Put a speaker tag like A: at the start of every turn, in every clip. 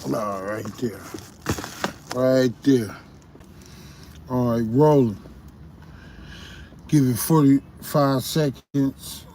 A: No, right there. Right there. All right, rolling. Give it 45 seconds.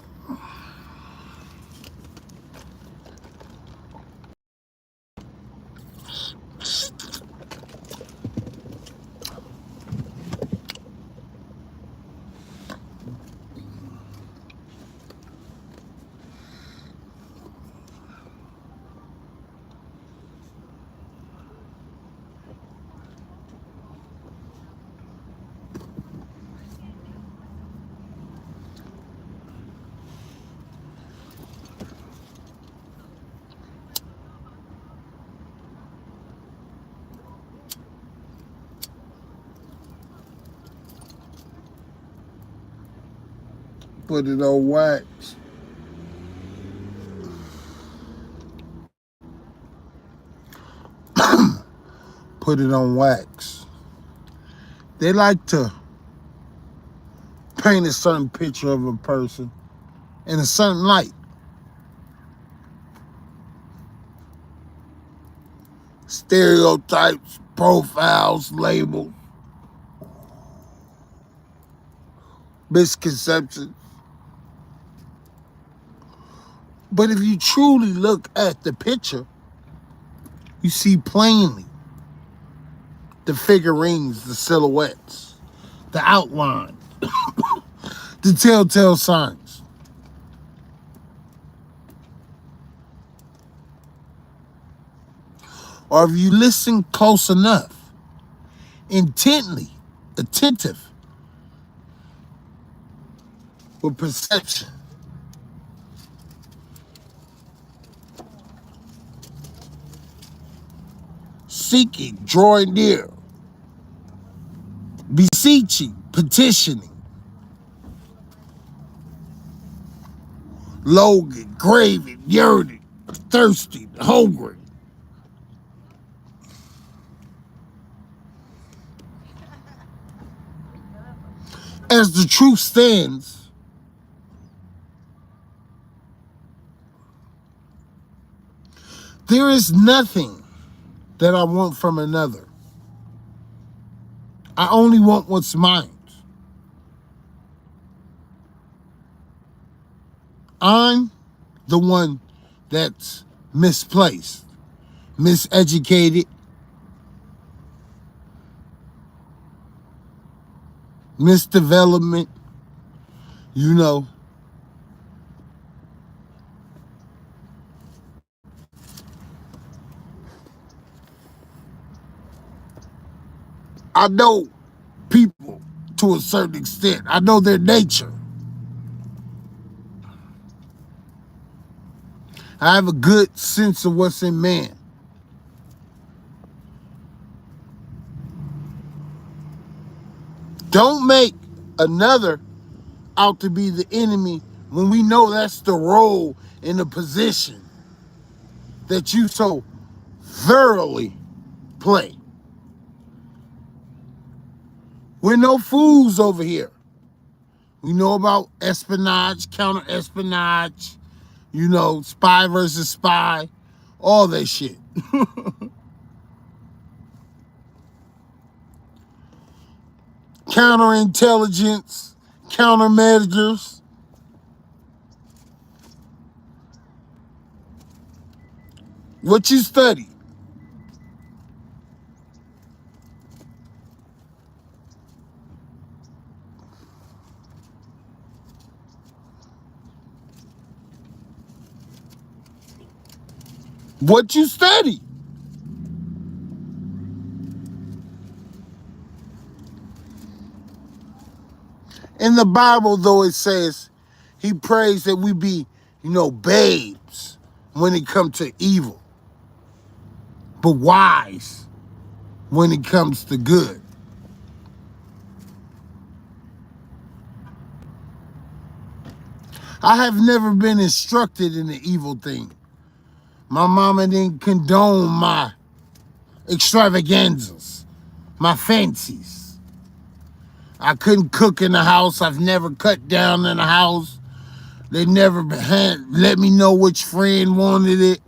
A: Put it on wax. Put it on wax. They like to paint a certain picture of a person in a certain light. Stereotypes, profiles, labels, misconceptions. But if you truly look at the picture, you see plainly the figurines, the silhouettes, the outline, the telltale signs. Or if you listen close enough, intently, attentive, with perception, seeking, drawing near, beseeching, petitioning, longing, craving, yearning, thirsty, hungry. As the truth stands, there is nothing that I want from another. I only want what's mine. I'm the one that's misplaced, miseducated, misdevelopment, you know. I know people to a certain extent. I know their nature. I have a good sense of what's in man. Don't make another out to be the enemy when we know that's the role and the position that you so thoroughly play. We're no fools over here. We know about espionage, counter-espionage, you know, spy versus spy, all that shit. Counterintelligence, countermeasures. What you study? What you study? In the Bible, though, it says he prays that we be, you know, babes when it comes to evil, but wise when it comes to good. I have never been instructed in the evil thing. My mama didn't condone my extravaganzas, my fancies. I couldn't cook in the house. I've never cut down in the house. They never had let me know which friend wanted it.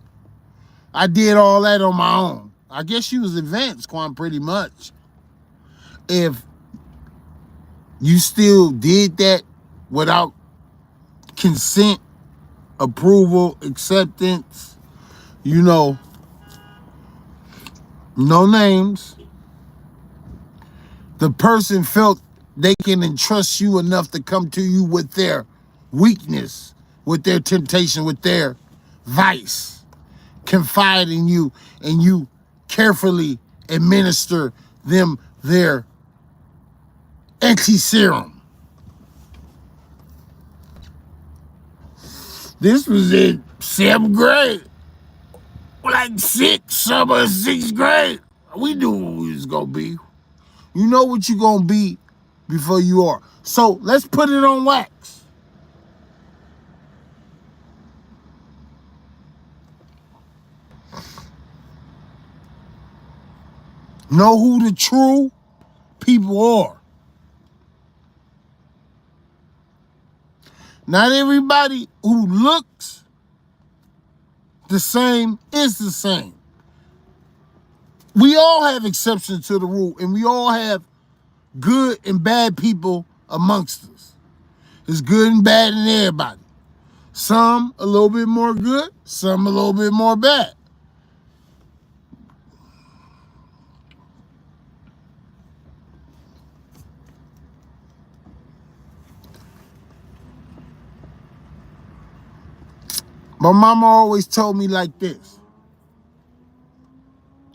A: I did all that on my own. I guess you was advanced, Quan, pretty much. If you still did that without consent, approval, acceptance, you know, no names, the person felt they can entrust you enough to come to you with their weakness, with their temptation, with their vice, confide in you, and you carefully administer them their anti-serum. This was in 7th grade. Like 6th grade. We knew what we was gonna be. You know what you gonna be before you are. So let's put it on wax. Know who the true people are. Not everybody who looks the same is the same. We all have exceptions to the rule, and we all have good and bad people amongst us. There's good and bad in everybody. Some a little bit more good, some a little bit more bad. My mama always told me like this.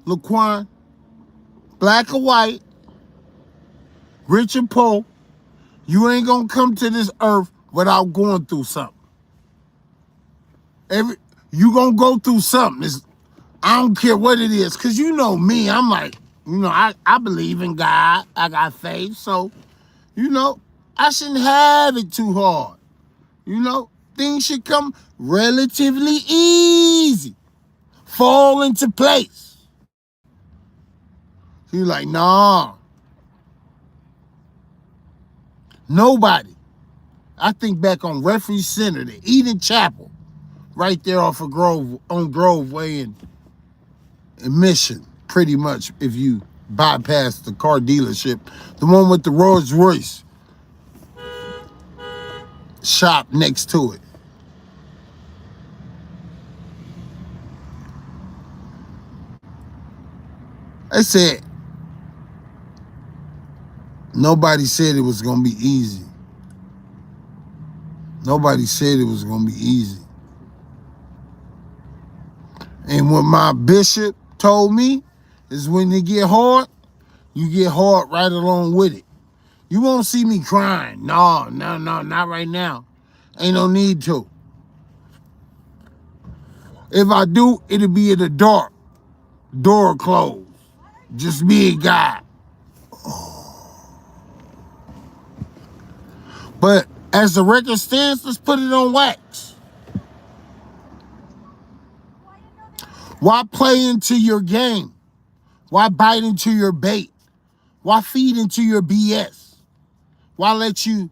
A: Look, Quan, black or white, rich or poor, you ain't gonna come to this earth without going through something. You gonna go through something. I don't care what it is, because you know me, I'm like, I believe in God. I got faith, so, I shouldn't have it too hard. Things should come relatively easy, fall into place. So you're like, nah. Nobody. I think back on Refuge Center, the Eden Chapel, right there off of Grove Way in Mission, pretty much, if you bypass the car dealership, the one with the Rolls Royce shop next to it. They said, nobody said it was going to be easy. Nobody said it was going to be easy. And what my bishop told me is when you get hard, you get hard right along with it. You won't see me crying. No, not right now. Ain't no need to. If I do, it'll be in the dark, door closed. Just me and God. But as the record stands, let's put it on wax. Why play into your game? Why bite into your bait? Why feed into your BS? Why let you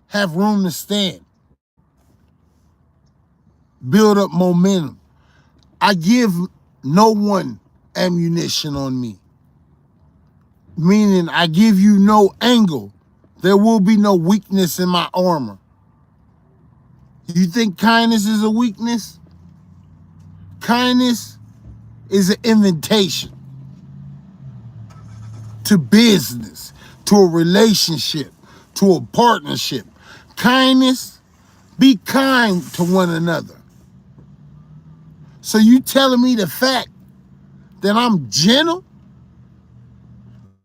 A: have room to stand? Build up momentum. I give no one ammunition on me. Meaning I give you no angle. There will be no weakness in my armor. You think kindness is a weakness? Kindness is an invitation to business, to a relationship, to a partnership. Kindness, be kind to one another. So you telling me the fact that I'm gentle,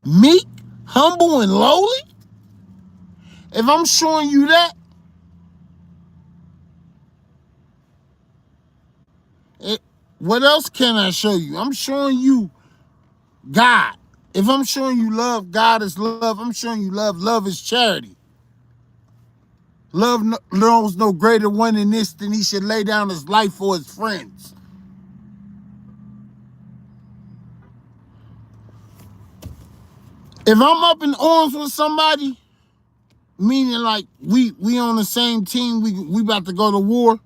A: meek, humble, and lowly? If I'm showing you that, what else can I show you? I'm showing you God. If I'm showing you love, God is love. I'm showing you love. Love is charity. Love knows no greater one in this than he should lay down his life for his friends. If I'm up in arms with somebody, meaning like we on the same team, we about to go to war,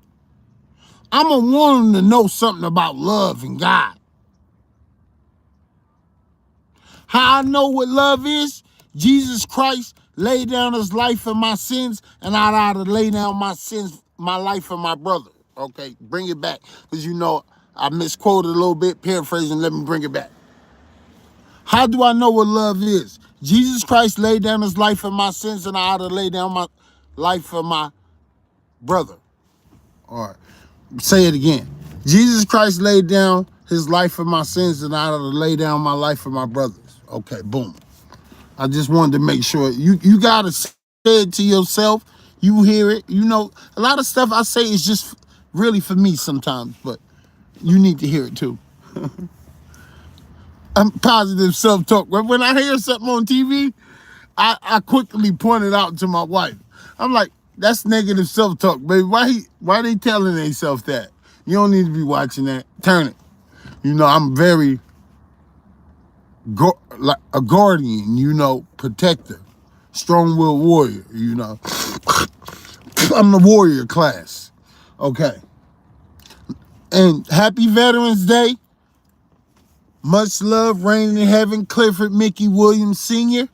A: I'm going to want them to know something about love and God. How I know what love is? Jesus Christ laid down his life for my sins, and I ought to lay down my sins, my life for my brother. Okay, bring it back. Because you know, I misquoted a little bit, paraphrasing, let me bring it back. How do I know what love is? Jesus Christ laid down his life for my sins, and I ought to lay down my life for my brother. All right, say it again. Jesus Christ laid down his life for my sins, and I ought to lay down my life for my brothers. Okay, boom. I just wanted to make sure you gotta say it to yourself. You hear it. You know, a lot of stuff I say is just really for me sometimes, but you need to hear it too. I'm positive self-talk. When I hear something on TV, I quickly point it out to my wife. I'm like, that's negative self-talk, baby. Why they telling themselves that? You don't need to be watching that. Turn it. You know, I'm very like a guardian, you know, protector, strong-willed warrior, you know. I'm the warrior class. Okay. And happy Veterans Day. Much love, reigning in heaven, Clifford Mickey Williams Sr.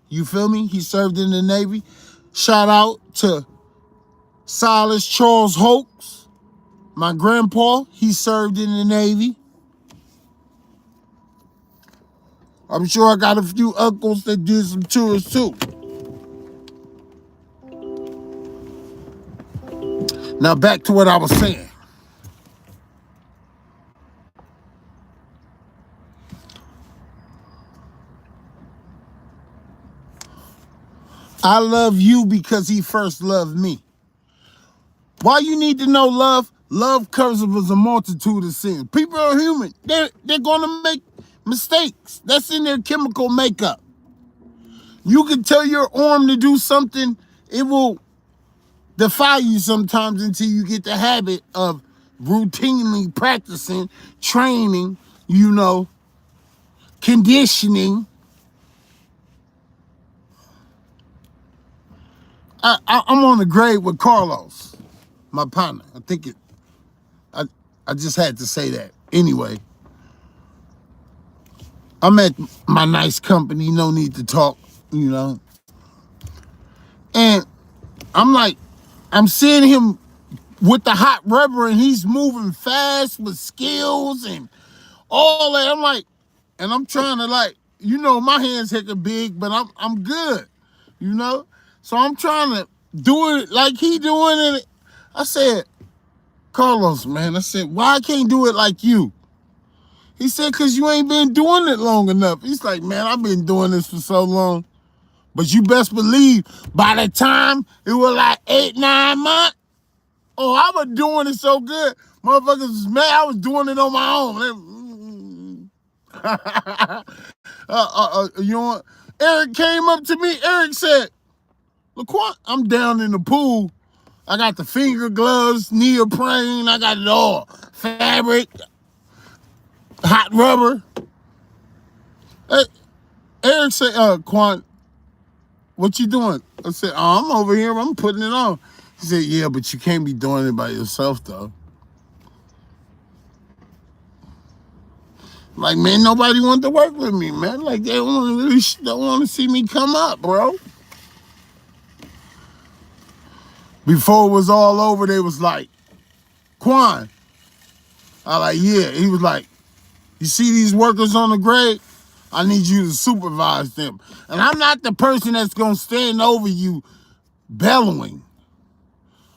A: You feel me? He served in the Navy. Shout out to Silas Charles Hoax. My grandpa, he served in the Navy. I'm sure I got a few uncles that did some tours too. Now back to what I was saying. I love you because he first loved me. Why you need to know love? Love covers a multitude of sins. People are human. They're gonna make mistakes. That's in their chemical makeup. You can tell your arm to do something, it will defy you sometimes until you get the habit of routinely practicing, training, you know, conditioning. I'm on the grade with Carlos, my partner. I just had to say that. Anyway, I'm at my nice company, no need to talk, you know. And I'm seeing him with the hot rubber and he's moving fast with skills and all that. I'm like, and I'm trying to like, you know, my hands heckin' big, but I'm good, you know? So I'm trying to do it like he doing it. I said, Carlos, man, I said, why I can't do it like you? He said, because you ain't been doing it long enough. He's like, man, I've been doing this for so long. But you best believe by the time it was like 8, 9 months, oh, I was doing it so good. Motherfuckers was mad. I was doing it on my own. You know, Eric came up to me. Eric said, look, Quan, I'm down in the pool. I got the finger gloves, neoprene. I got it all. Fabric, hot rubber. Eric said, Quan, what you doing? I said, oh, I'm over here. I'm putting it on. He said, yeah, but you can't be doing it by yourself, though. Like, man, nobody wanted to work with me, man. Like, they don't want to see me come up, bro. Before it was all over, they was like, Quan. I like, yeah. He was like, you see these workers on the grade? I need you to supervise them. And I'm not the person that's going to stand over you bellowing.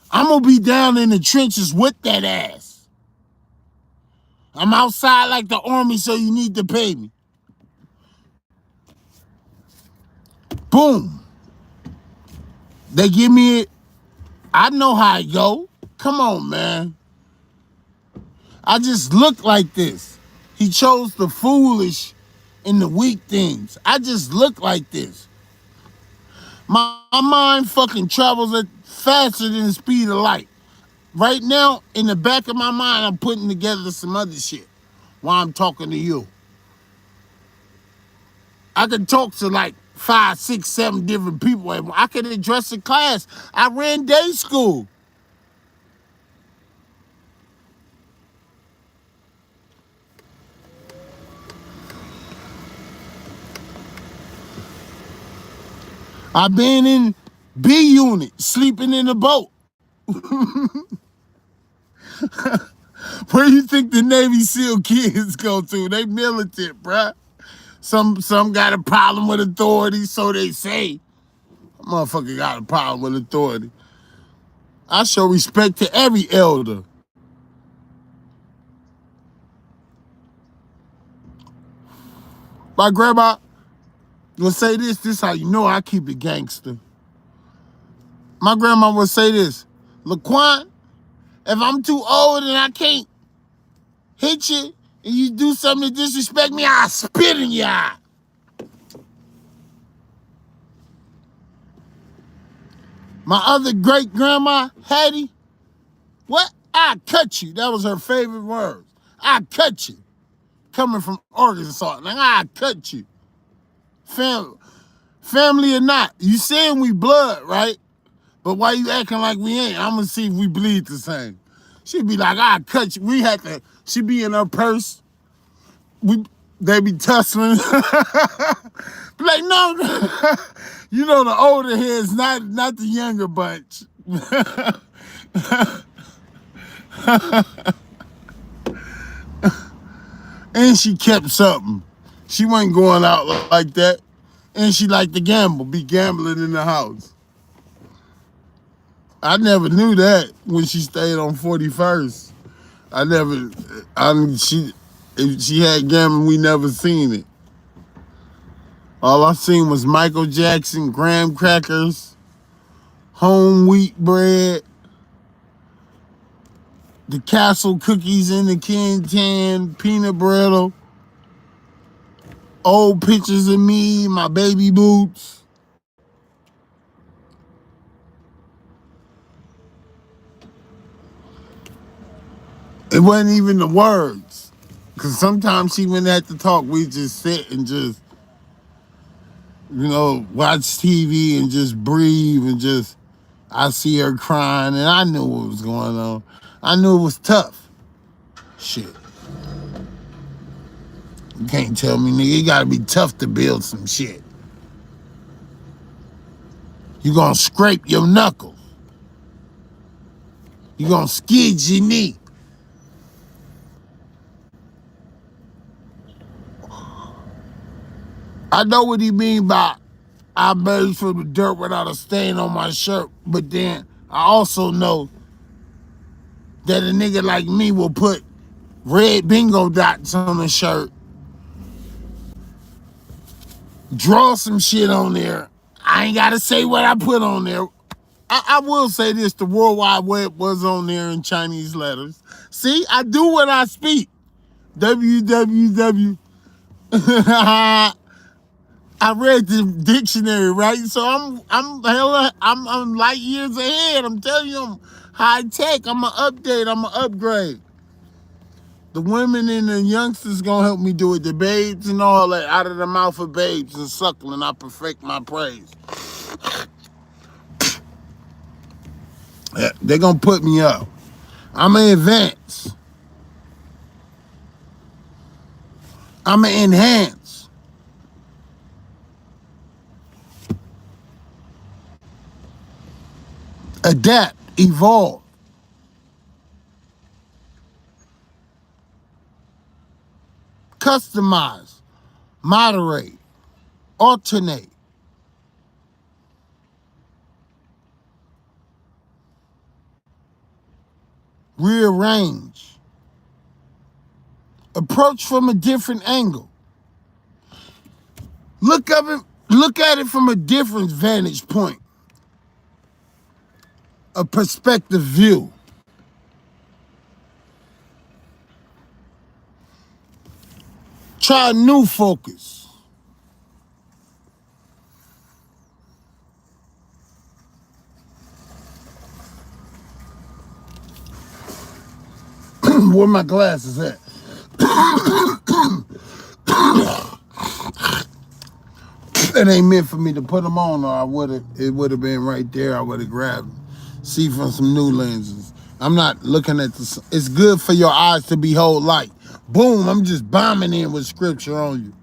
A: I'm going to be down in the trenches with that ass. I'm outside like the army, so you need to pay me. Boom. They give me it. I know how it go. Come on, man. I just look like this. He chose the foolish and the weak things. I just look like this. My mind fucking travels at faster than the speed of light. Right now, in the back of my mind, I'm putting together some other shit while I'm talking to you. I could talk to like 5, 6, 7 different people. I could address a class. I ran day school. I've been in B unit, sleeping in a boat. Where you think the Navy SEAL kids go to? They militant, bruh. Some got a problem with authority, so they say. Motherfucker got a problem with authority. I show respect to every elder. My grandma will say this how you know I keep it gangster. My grandma would say this, Quan, if I'm too old and I can't hit you and you do something to disrespect me, I'll spit in your eye. My other great grandma, Hattie, what? I cut you. That was her favorite words. I cut you. Coming from Arkansas, like I cut you. Family or not, you saying we blood, right? But why you acting like we ain't? I'm gonna see if we bleed the same. She'd be like, I cut you. She be in her purse. They be tussling. Be like, no. You know the older heads, not the younger bunch. And she kept something. She wasn't going out like that. And she liked to gamble, be gambling in the house. I never knew that when she stayed on 41st. If she had gambling, we never seen it. All I seen was Michael Jackson, graham crackers, home wheat bread, the Castle cookies in the can, peanut brittle, old pictures of me, my baby boots. It wasn't even the words. Because sometimes she wouldn't have to talk. We just sit and just, watch TV and just breathe and just, I see her crying and I knew what was going on. I knew it was tough. Shit. You can't tell me, nigga, it gotta be tough to build some shit. You gonna scrape your knuckles. You gonna skid your knee. I know what he mean by I made from the dirt without a stain on my shirt, but then I also know that a nigga like me will put red bingo dots on the shirt, draw some shit on there. I ain't gotta say what I put on there. I will say this, the World Wide Web was on there in Chinese letters. See, I do what I speak. www. I read the dictionary, right? So I'm light years ahead. I'm telling you, I'm high tech. I'm an update. I'm an upgrade. The women and the youngsters gonna help me do it. The babes and all that, out of the mouth of babes and suckling, I perfect my praise. Yeah, they gonna put me up. I'ma advance. I'ma enhance. Adapt, evolve. Customize, moderate, alternate. Rearrange. Approach from a different angle. Look at it from a different vantage point. A perspective view. Try a new focus. Where my glasses at? It ain't meant for me to put them on, or it would have been right there. I would have grabbed them. See from some new lenses. I'm not looking at the. It's good for your eyes to behold light. Boom! I'm just bombing in with scripture on you.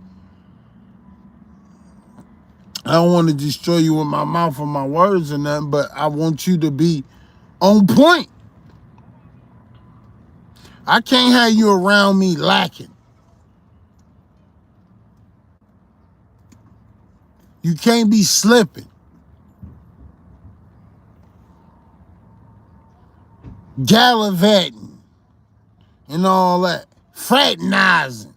A: I don't want to destroy you with my mouth or my words or nothing, but I want you to be on point. I can't have you around me lacking. You can't be slipping, gallivanting, and all that, fraternizing.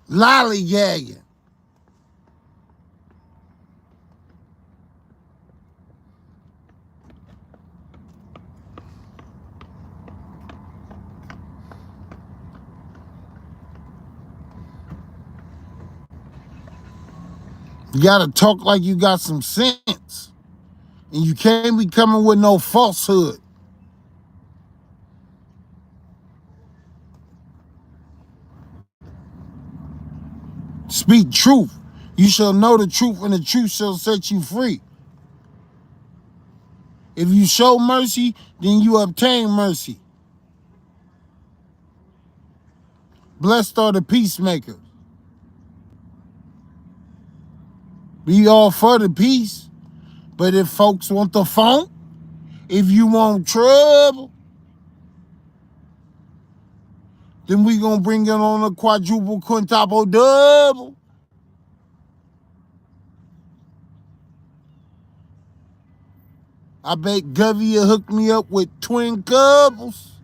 A: Lollygagging. You gotta talk like you got some sense. And you can't be coming with no falsehood. Speak truth. You shall know the truth, and the truth shall set you free. If you show mercy, then you obtain mercy. Blessed are the peacemakers. Be all for the peace. But if folks want the funk, if you want trouble, then we gonna bring it on a quadruple, quintuple, double. I bet Govey will hook me up with twin couples.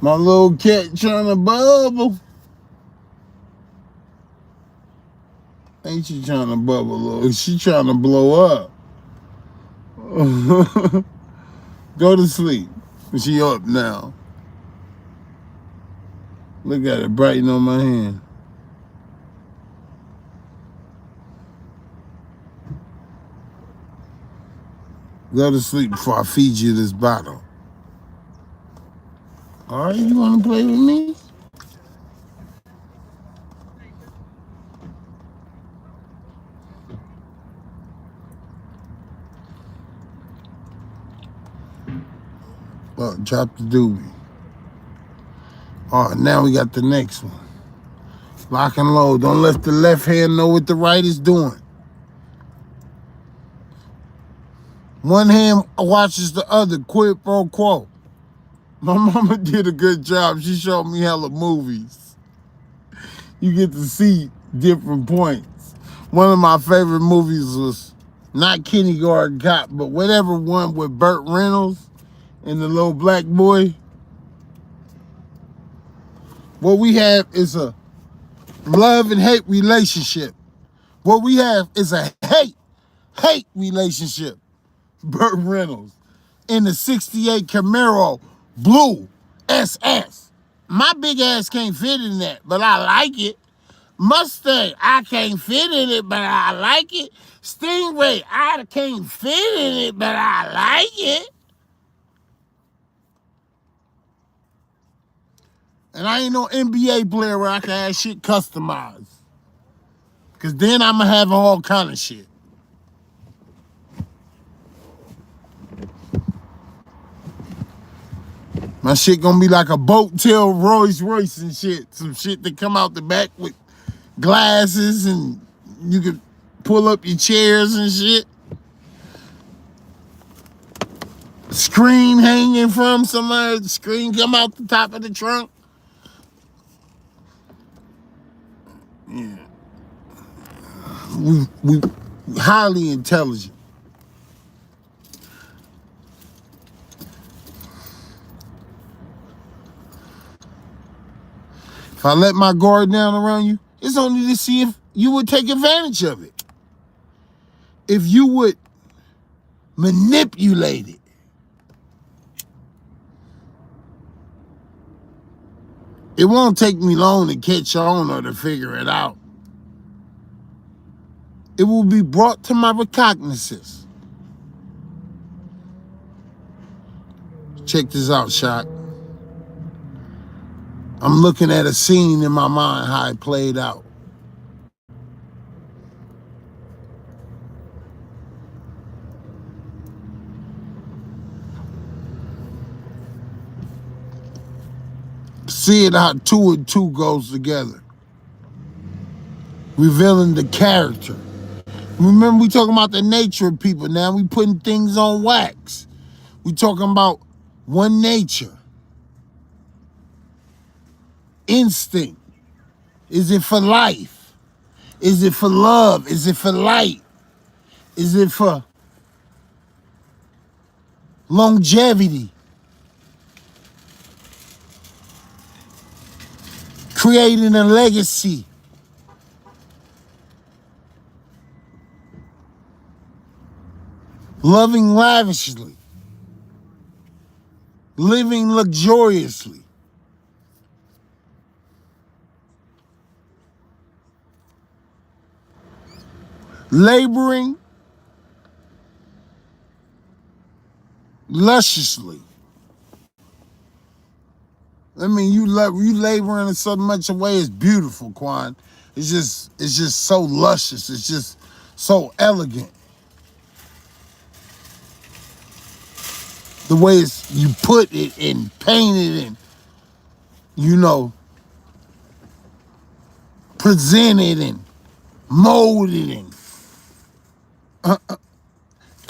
A: My little cat trying to bubble. Ain't she trying to bubble, little? She trying to blow up. Go to sleep. She up now. Look at it, brighten on my hand. Go to sleep before I feed you this bottle. All right, you want to play with me? Well, drop the doobie. All right, now we got the next one. Lock and load. Don't let the left hand know what the right is doing. One hand watches the other. Quid pro quo. My mama did a good job. She showed me hella movies. You get to see different points. One of my favorite movies was not Kindergarten Cop, but whatever one with Burt Reynolds and the little black boy. What we have is a love and hate relationship. What we have is a hate relationship. Burt Reynolds in the 68 Camaro Blue SS. My big ass can't fit in that, but I like it. Mustang, I can't fit in it, but I like it. Stingray, I can't fit in it, but I like it. And I ain't no NBA player where I can have shit customized. Cause then I'ma have all kind of shit. My shit gonna be like a boat tail Rolls Royce and shit. Some shit that come out the back with glasses and you can pull up your chairs and shit. Screen hanging from somewhere. Screen come out the top of the trunk. Yeah. We highly intelligent. If I let my guard down around you, it's only to see if you would take advantage of it. If you would manipulate it. It won't take me long to catch on or to figure it out. It will be brought to my recognizance. Check this out, Shock. I'm looking at a scene in my mind, how it played out. Seeing how 2 and 2 goes together. Revealing the character. Remember, we talking about the nature of people. Now we putting things on wax. We talking about one nature. Instinct. Is it for life? Is it for love? Is it for light? Is it for longevity? Creating a legacy. Loving lavishly. Living luxuriously. Laboring lusciously. I mean, you laboring in so much a way, it's beautiful, Quan. It's just so luscious. It's just so elegant. The way you put it and paint it and, you know, present it and mold it and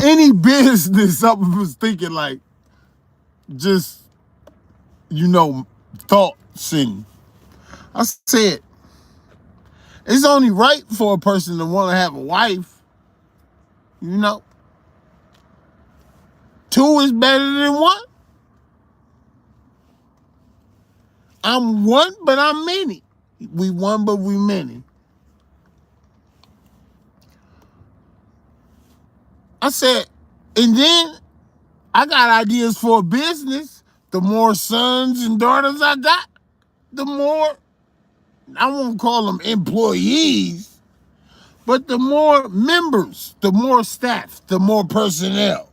A: any business. I was thinking like just, you know, thoughts, and I said it's only right for a person to want to have a wife, you know. 2 is better than 1. I'm one, but I'm many. We one, but we many. I said, and then I got ideas for a business. The more sons and daughters I got, the more, I won't call them employees, but the more members, the more staff, the more personnel,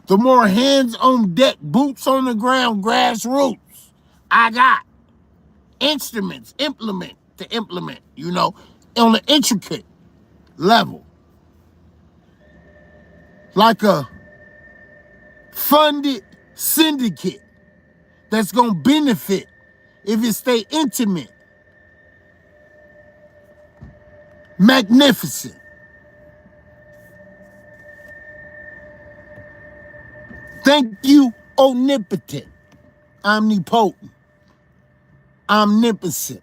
A: the more hands on deck, boots on the ground, grassroots I got. Instruments, to implement, you know, on an intricate level. Like a funded syndicate that's gonna benefit if it stay intimate. Magnificent. Thank you, omnipotent, omnipotent, omnipotent.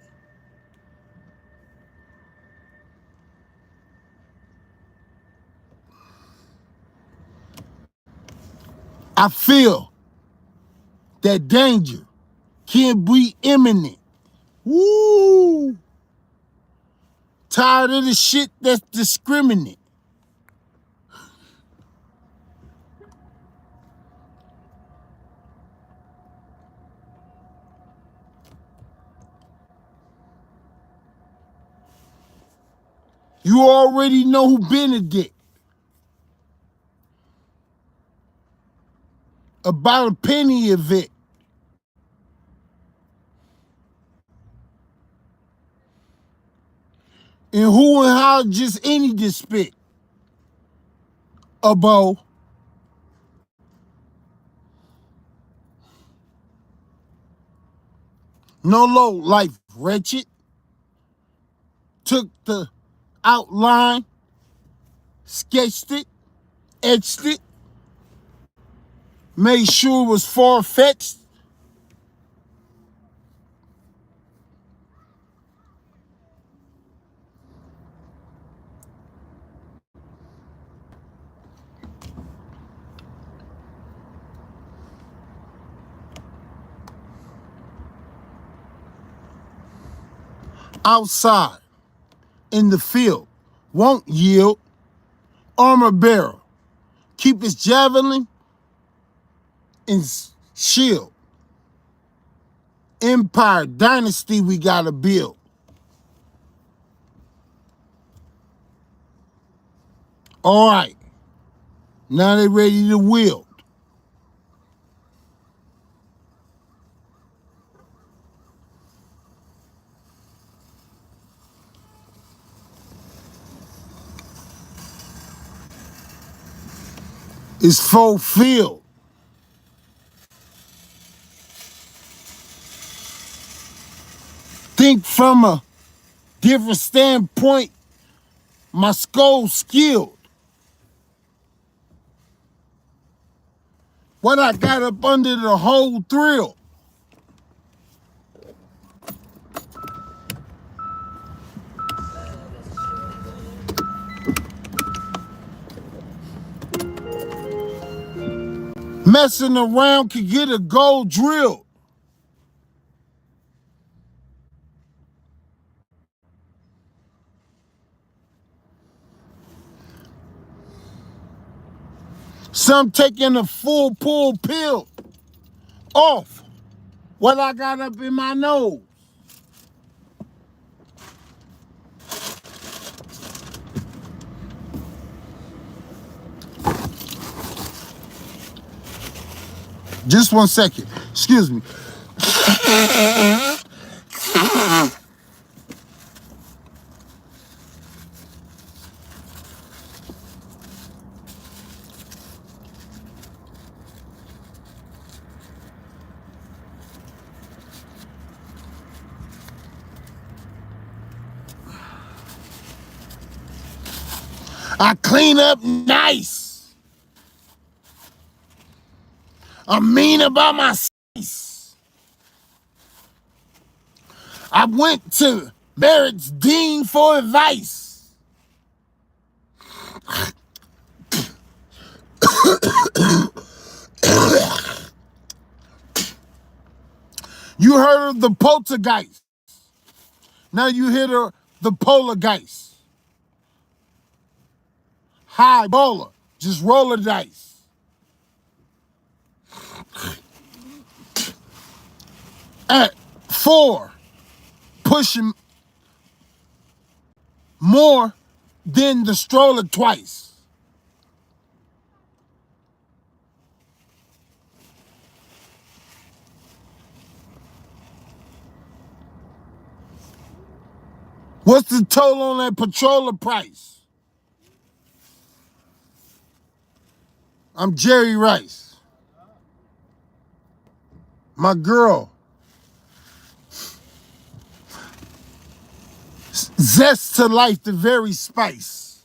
A: I feel that danger can be imminent. Woo! Tired of the shit that's discriminate. You already know who Benedict. About a penny of it. And who and how just any despit. A bow. No low life wretched. Took the outline, sketched it, etched it, made sure it was far-fetched. Outside, in the field, won't yield. Armor bearer, keep his javelin and shield. Empire, dynasty we gotta build. All right, now they ready to wield. is fulfilled. Think from a different standpoint, my skull's skilled. What I got up under the whole thrill. Messing around can get a gold drilled. Some taking a full pull pill off what I got up in my nose. Just 1 second. Excuse me. I clean up nice. I'm mean about my face. I went to Barrett's Dean for advice. You heard of the poltergeist. Now you hear the poltergeist. High bowler. Just roll the dice. At 4, pushing more than the stroller twice. What's the total on that patroller price? I'm Jerry Rice. My girl. Zest to life, the very spice.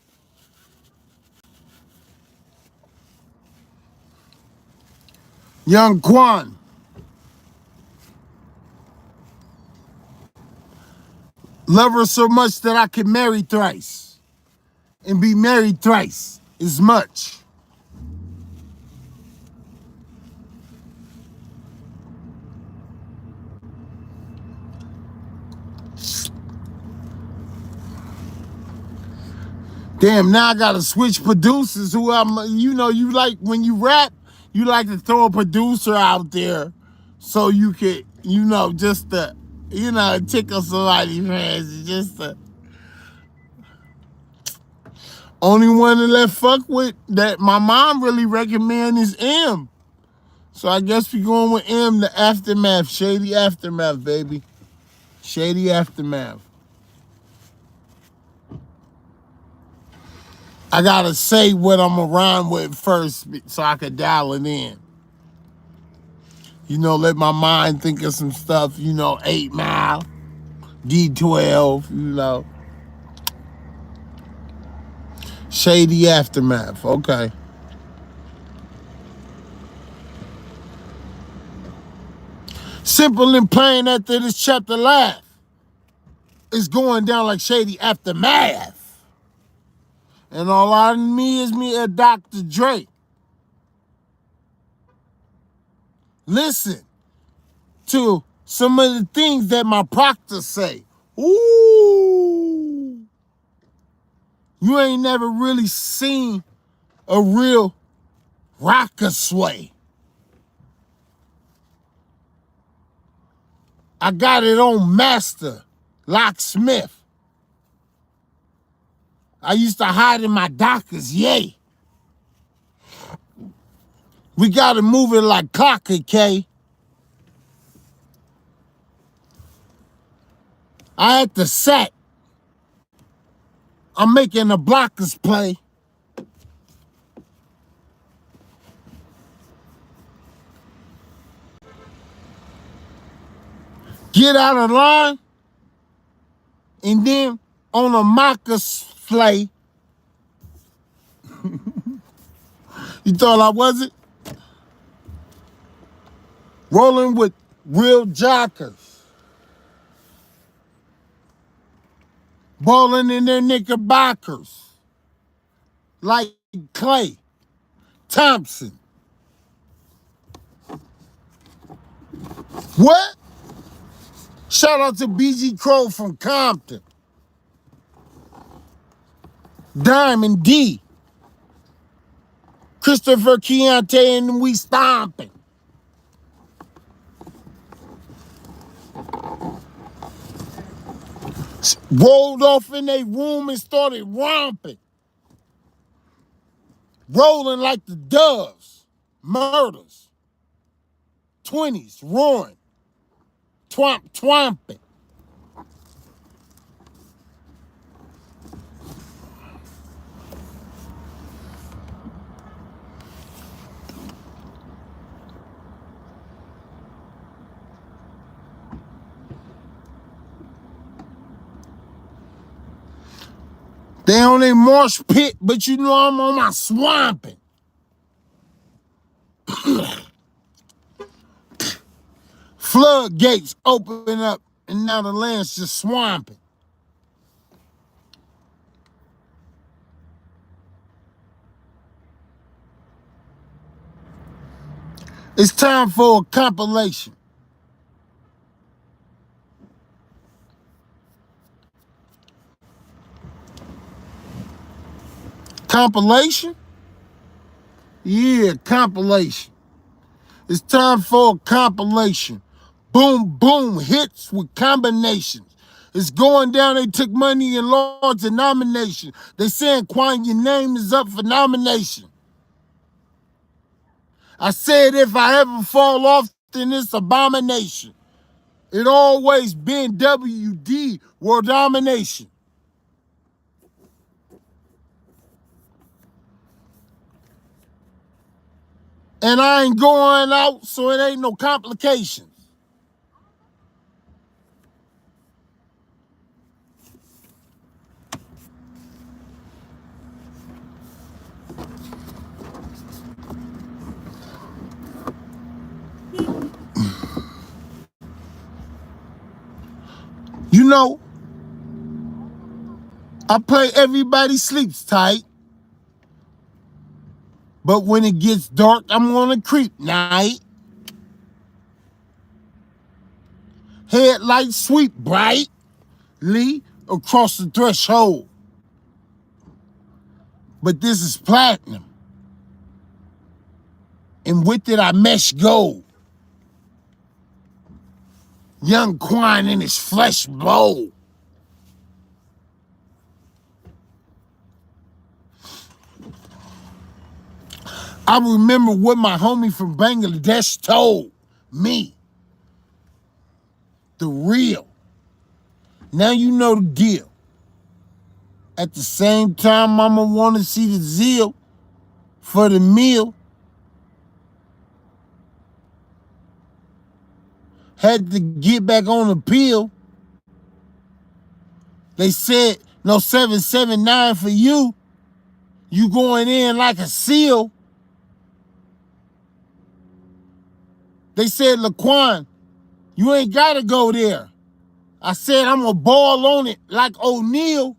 A: Young Quan. Love her so much that I could marry thrice. And be married thrice as much. Damn, now I gotta switch producers who you like when you rap, you like to throw a producer out there so you could, just to, tickle somebody's fancy. Just the only one to let fuck with that my mom really recommend is M. So I guess we going with M, the aftermath, shady aftermath, baby. Shady aftermath. I gotta say what I'm gonna rhyme with first so I could dial it in. Let my mind think of some stuff, 8 Mile, D12, Shady aftermath, okay. Simple and plain after this chapter laugh. It's going down like shady aftermath. And all I need is me a Dr. Dre. Listen to some of the things that my proctors say. Ooh. You ain't never really seen a real rocker sway. I got it on master, locksmith. I used to hide in my Dockers, yay. We gotta move it like clocker, K. I had the sack. I'm making the blockers play. get out of line, and then on a mocker sleigh, you thought I wasn't? Rolling with real jockers, balling in their knickerbockers, like Clay Thompson. What? Shout out to BG Crow from Compton. Diamond D. Christopher Keontae and we stomping. Rolled off in their room and started romping. Rolling like the doves. Murders. 20s. Roaring. Twomping. They on a marsh pit, but you know I'm on my swamping. Floodgates open up, and now the land's just swamping. It's time for a compilation. Compilation? Yeah, compilation. It's time for a compilation. Boom, boom, hits with combinations. It's going down. They took money in large denomination. They saying, Quan, your name is up for nomination. I said if I ever fall off, then it's abomination. It always been WD, world domination. And I ain't going out, so it ain't no complications. You know, I play Everybody Sleeps Tight. But when it gets dark, I'm on a creep night. Headlights sweep brightly across the threshold. But this is platinum. And with it, I mesh gold. Young Quan in his flesh bowl. I remember what my homie from Bangladesh told me. The real. Now you know the deal. At the same time, mama want to see the zeal for the meal. Had to get back on the pill. They said, no 779 for you. You going in like a seal. They said, Laquan, you ain't got to go there. I said, I'm going to ball on it like O'Neal.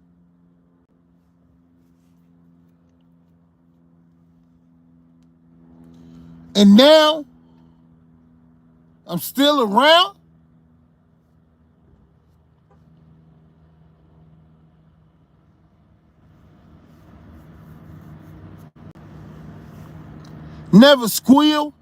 A: And now, I'm still around. Never squeal.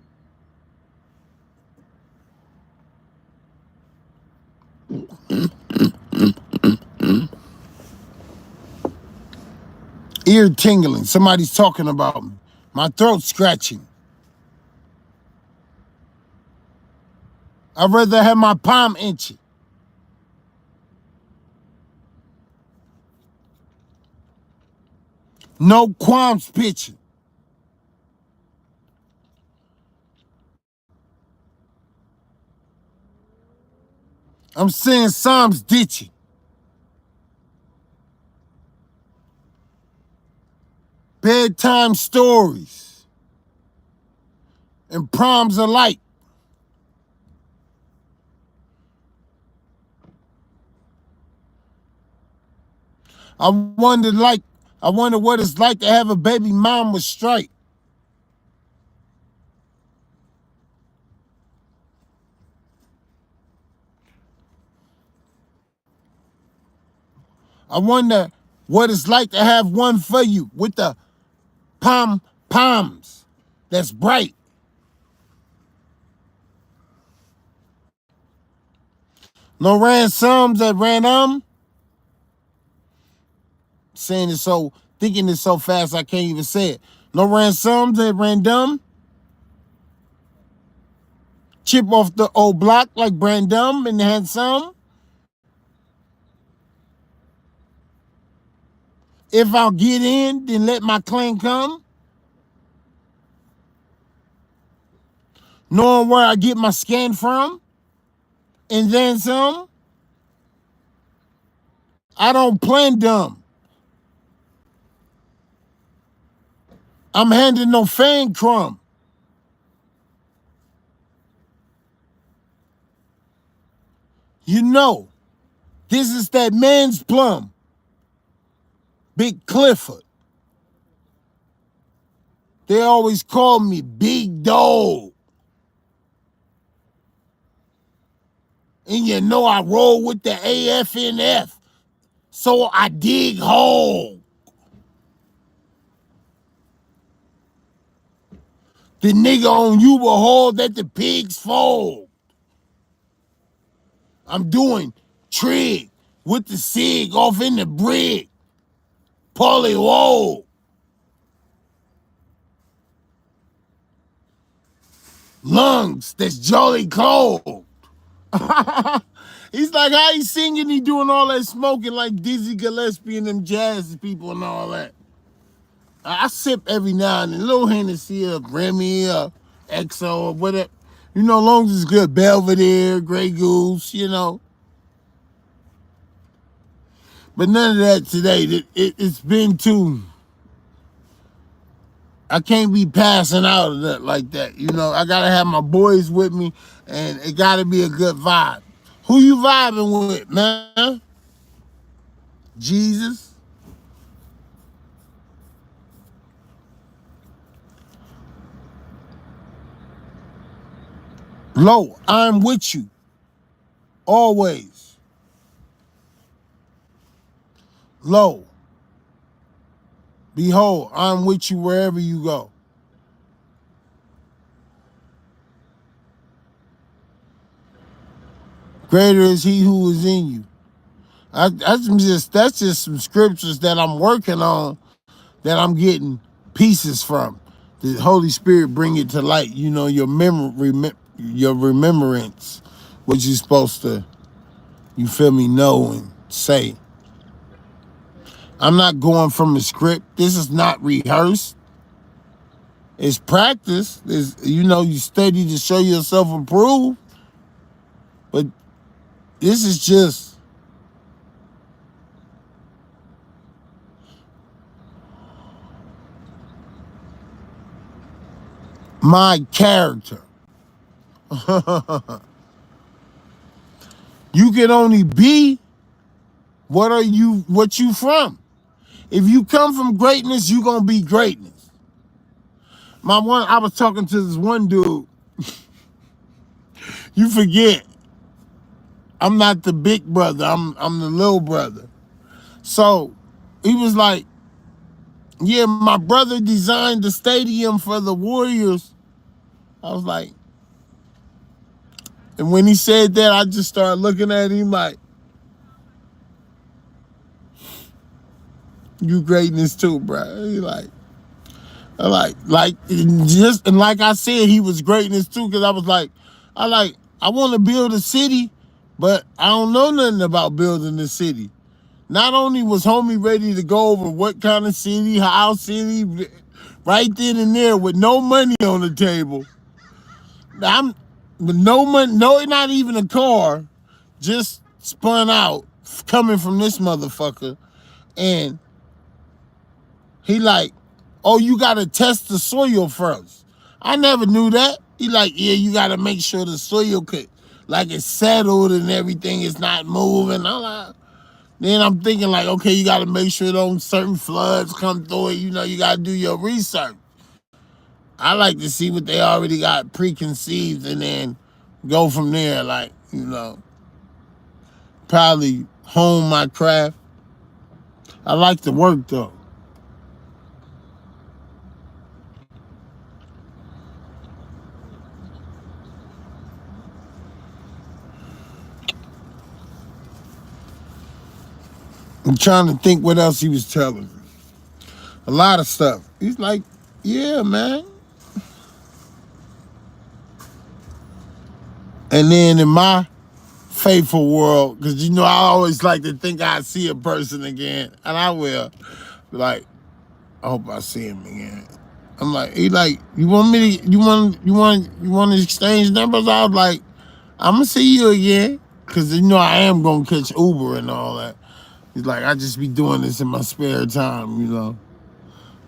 A: Ear tingling. Somebody's talking about me. My throat scratching. I'd rather have my palm itchy. No qualms pitching. I'm saying Psalms ditching. Bedtime stories and proms alike. I wonder what it's like to have a baby mama strike. I wonder what it's like to have one for you with the palms that's bright. No ransoms at random. Saying it so, thinking it so fast I can't even say it. No ransoms at random. Chip off the old block like Brandum and handsome. If I'll get in, then let my clan come. Knowing where I get my scan from. And then some. I don't plan dumb. I'm handing no fan crumb. You know, this is that man's plum. Big Clifford. They always call me Big Dog. And you know I roll with the AFNF. So I dig hole. The nigga on you will hold that the pigs fold. I'm doing trig with the sig off in the brig. Polly whoa. Lungs that's jolly cold. He's like, how he singing, he doing all that smoking like Dizzy Gillespie and them jazz people and all that. I sip every now and then, a little Hennessy or Remy or XO or whatever. You know, as long as it's good, Belvedere, Grey Goose, you know. But none of that today. It's been too... I can't be passing out of that like that. You know, I gotta have my boys with me, and it gotta be a good vibe. Who you vibing with, man? Jesus? Lo, I'm with you. Always. Lo, behold, I'm with you wherever you go. Greater is he who is in you. That's just some scriptures that I'm working on, that I'm getting pieces from. The Holy Spirit bring it to light. You know, your your remembrance, what you're supposed to, you feel me, know and say. I'm not going from a script. This is not rehearsed. It's practice. You study to show yourself approved. But this is just my character. You can only be what you from. If you come from greatness, you gonna be greatness. I was talking to this one dude. You forget, I'm not the big brother. I'm the little brother. So he was like, yeah, my brother designed the stadium for the Warriors. I was like, and when he said that, I just started looking at him like, you greatness too, bro. He like and like I said, he was greatness too, because I was like, I want to build a city, but I don't know nothing about building a city. Not only was homie ready to go over what kind of city, how city, right then and there with no money on the table. With no money, no, not even a car, just spun out coming from this motherfucker, and he like, oh, you gotta test the soil first. I never knew that. He like, yeah, you gotta make sure the soil could, like, it's settled and everything is not moving. Then I'm thinking like, okay, you gotta make sure don't certain floods come through it. You know, you gotta do your research. I like to see what they already got preconceived and then go from there. Like, probably hone my craft. I like to work though. I'm trying to think what else he was telling me. A lot of stuff. He's like, yeah, man. And then in my faithful world, because I always like to think I see a person again, and I will. Like, I hope I see him again. I'm like, he like, you want to exchange numbers? I was like, I'm gonna see you again, because I am gonna catch Uber and all that. He's like, I just be doing this in my spare time.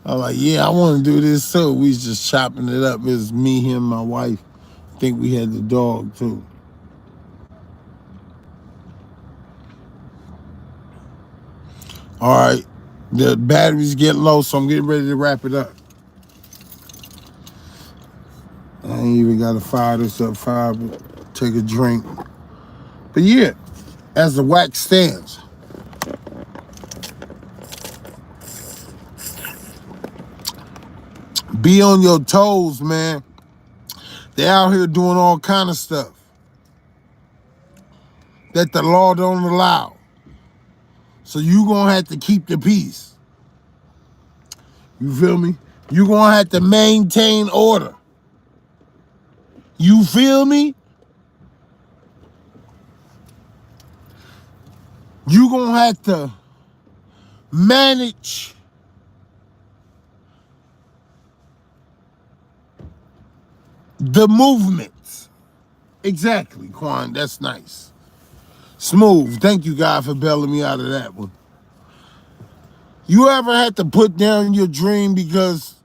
A: I was like, yeah, I want to do this too. We was just chopping it up. It was me, him, my wife. I think we had the dog too. All right, the batteries get low, so I'm getting ready to wrap it up. I ain't even got to fire this up, take a drink. But yeah, as the wax stands, be on your toes, man. They out here doing all kind of stuff that the law don't allow. So you gonna have to keep the peace. You feel me? You gonna have to maintain order. You feel me? You gonna have to manage the movements. Exactly, Quan. That's nice. Smooth. Thank you, God, for bailing me out of that one. You ever had to put down your dream because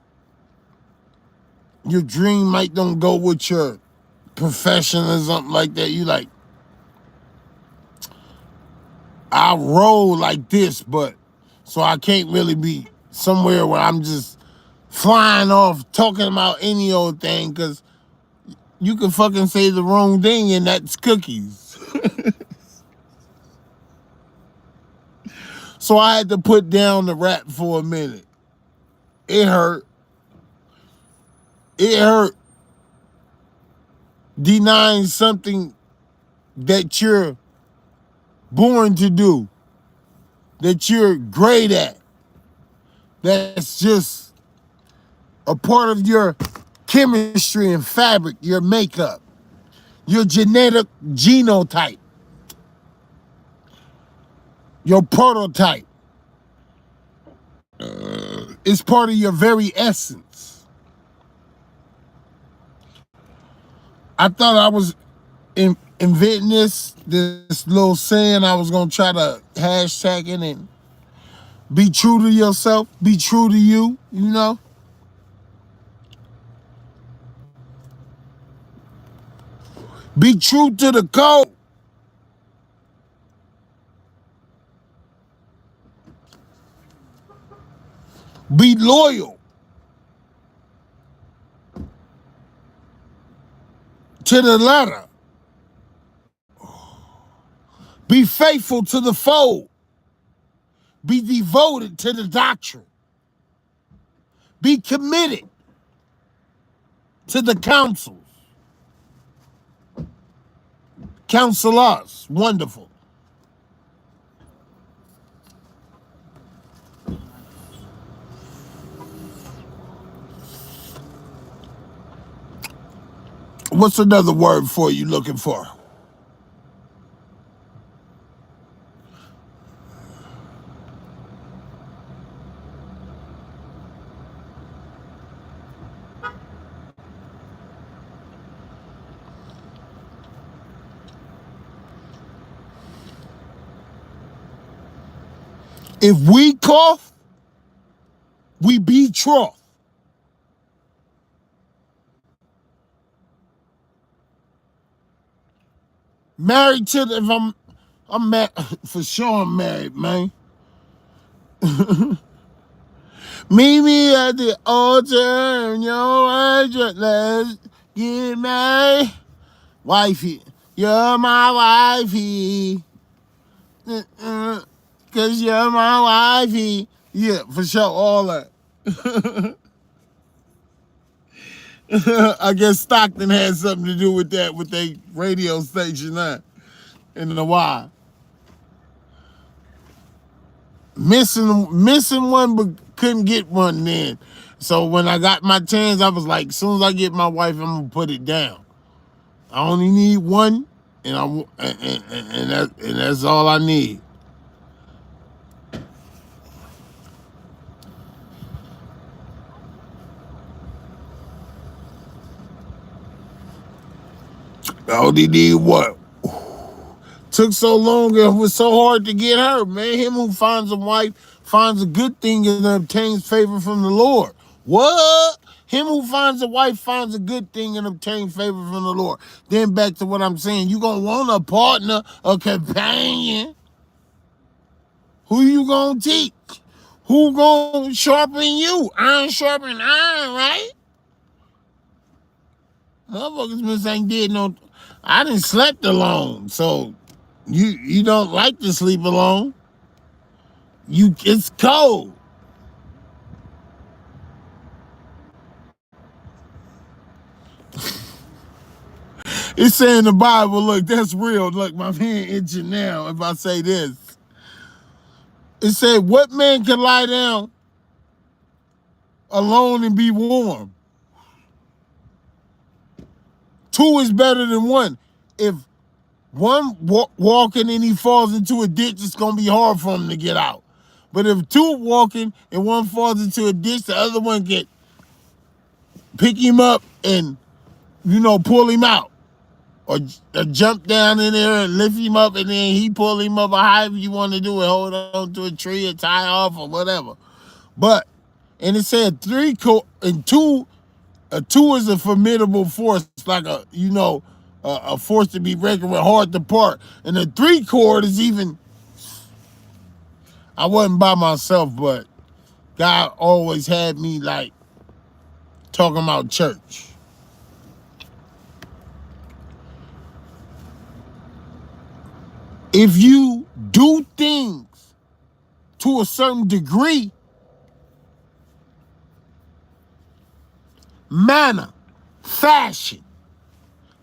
A: your dream might don't go with your profession or something like that? You like, I roll like this, but so I can't really be somewhere where I'm just flying off talking about any old thing, because you can fucking say the wrong thing and that's cookies. So I had to put down the rap for a minute. It hurt. It hurt denying something that you're born to do, that you're great at, that's just a part of your chemistry and fabric, your makeup, your genetic genotype, your prototype. It's part of your very essence. I thought I was inventing this little saying. I was gonna try to hashtag it and be true to yourself, be true to you, Be true to the code. Be loyal to the letter. Be faithful to the fold. Be devoted to the doctrine. Be committed to the counsels. Counsel us. Wonderful. What's another word for you looking for? If we cough, we be trough. Married to the, if I'm married, for sure I'm married, man. Meet me at the altar in your address. Let's get married. Wifey, you're my wifey. Cause you're my wifey. Yeah, for sure, all that. I guess Stockton had something to do with that, with their radio station, huh? In the Y. Missing one, but couldn't get one then. So when I got my chance, I was like, as soon as I get my wife, I'm gonna put it down. I only need one, and that's all I need. I only need what? Took so long, it was so hard to get her, man. Him who finds a wife finds a good thing and obtains favor from the Lord. What? Him who finds a wife finds a good thing and obtains favor from the Lord. Then back to what I'm saying. You gonna want a partner, a companion. Who you gonna teach? Who gonna sharpen you? Iron sharpen iron, right? Motherfuckers been saying did no. I didn't slept alone, so you don't like to sleep alone. It's cold. It say in the Bible, look, that's real. Look, my hand itching now if I say this. It said, what man can lie down alone and be warm? Two is better than one. If one walking and he falls into a ditch, it's going to be hard for him to get out. But if two walking and one falls into a ditch, the other one get pick him up and, pull him out. Or jump down in there and lift him up, and then he pull him up, or however you want to do it, hold on to a tree or tie off or whatever. And it said two is a formidable force, like a force to be reckoned with, hard to part. And the three chord is even, I wasn't by myself, but God always had me like talking about church. If you do things to a certain degree, manner, fashion,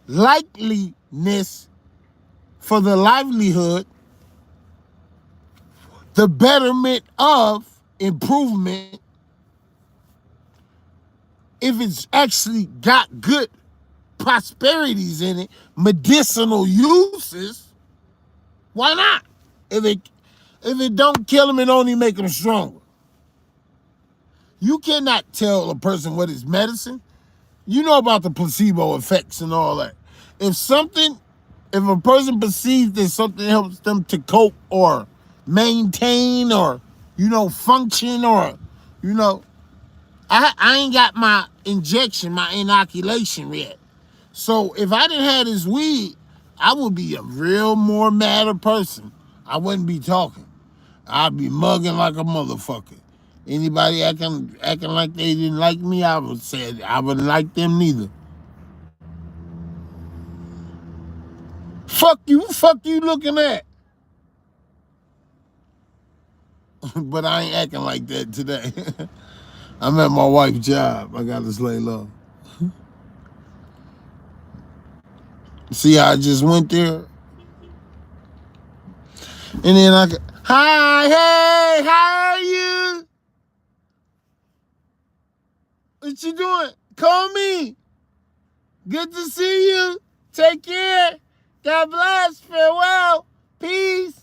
A: likeliness for the livelihood, the betterment of improvement, if it's actually got good prosperities in it, medicinal uses, why not? If it don't kill them, it only make them stronger. You cannot tell a person what is medicine. You know about the placebo effects and all that. If a person perceives that something helps them to cope or maintain or, function or, I ain't got my injection, my inoculation yet. So if I didn't have this weed, I would be a real more madder person. I wouldn't be talking. I'd be mugging like a motherfucker. Anybody acting like they didn't like me, I would say I wouldn't like them neither. Fuck you looking at. But I ain't acting like that today. I'm at my wife's job. I gotta lay low. See how I just went there? And then hi, hey, how are you? What you doing? Call me. Good to see you. Take care. God bless. Farewell. Peace.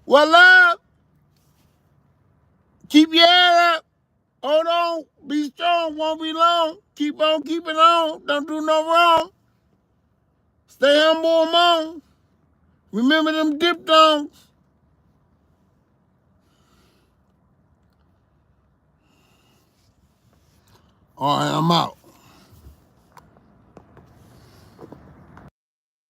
A: Well, love. Keep your head up. Hold on. Be strong. Won't be long. Keep on keeping on. Don't do no wrong. Stay humble among. Remember them diphthongs? All right, I'm out.